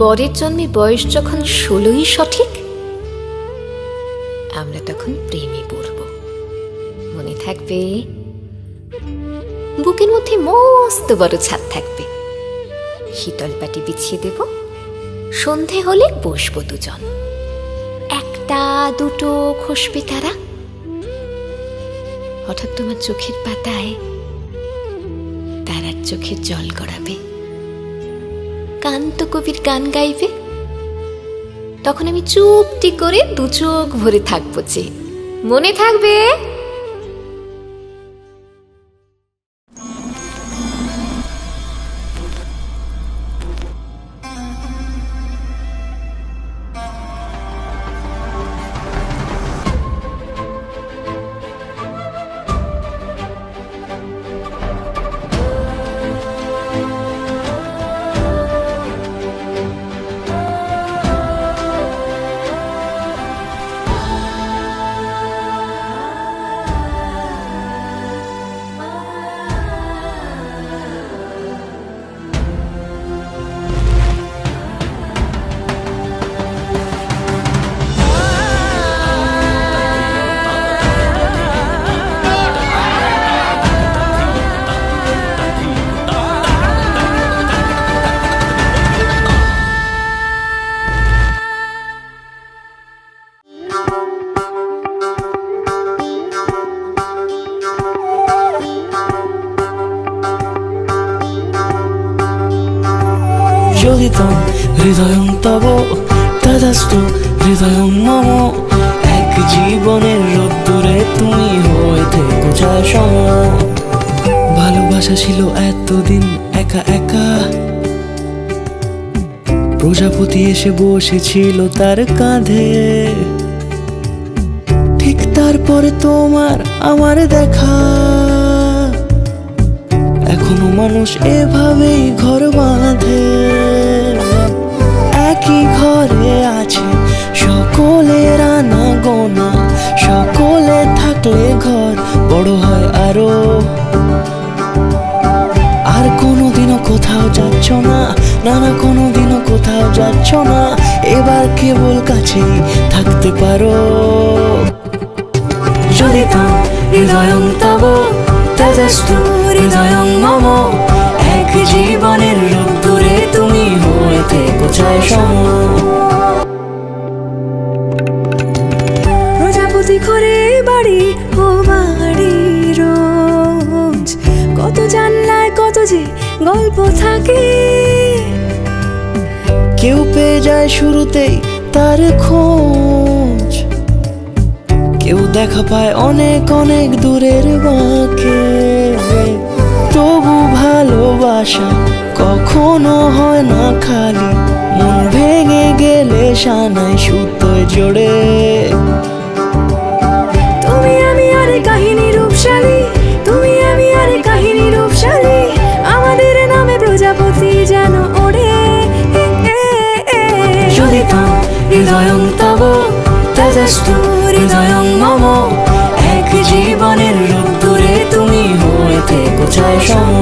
পরের জন্মে বয়স যখন 16ই সঠিক, আমরা তখন প্রেমে পড়ব। মনে থাকবে? বুকের মধ্যে মস্ত বড় ছাদ থাকবে, শীতল পাটি বিছিয়ে দেব, সন্ধে হলে বসবো দুজন, একটা দুটো খসবে তারা। হঠাৎ তোমার চোখের পাতায় তারার চোখের জল গড়াবে, কান্ত কবির গান গাইবে, তখন আমি চুপটি করে দু চোখ ভরে থাকবো যে। মনে থাকবে? যোগিতং হৃদয়ং তব তদাস্তু হৃদয়ং মম। এক জীবনের রোদ্দুরে তুমি হয়ে থেকো যায় সম। ভালোবাসা ছিল এতদিন একা একা, প্রজাপতি এসে বসেছিল তার কাঁধে। ঠিক তারপরে তোমার আমার দেখা, এখনো মানুষ এভাবেই ঘর বাঁধে। একই ঘরে আছে সকলের আনা গোনা, সকলে থাকলে ঘর বড় হয় আরো। আর কোনোদিনও কোথাও যাচ্ছ না, না না কোনোদিনও কোথাও যাচ্ছ না, এবার কেবল কাছেই থাকতে পারো। যদি তো হৃদয়ং তব তদাস্তু হৃদয়ং মম। এক জীবনের রোদ্দুরে তুমি হয়ে থেকো যায় সম। প্রজাপতি ঘরে বাড়ি ও বাড়ি রোজ, কত জানলায় কত যে গল্প থাকে। কেউ পেয়ে যায় শুরুতেই তার খোঁজ, কেউ দেখা পায় অনেক অনেক দূরের বাঁকে। তবু ভালোবাসা কখনো হয় না খালি, মন ভেঙে গেলে সানায় সুতোয় জোড়ে। তুমি আমি আরে কাহিনী রূপশালী, তুমি আমি আরে কাহিনী রূপশালী, আমাদের নামে প্রজাপতি যেন ওড়ে। যদি তো হৃদয়ং তব তদাস্তু হৃদয়ং মম। এক জীবনের রোদ্দুরে তুমি হয়ে থেকো যায় সম।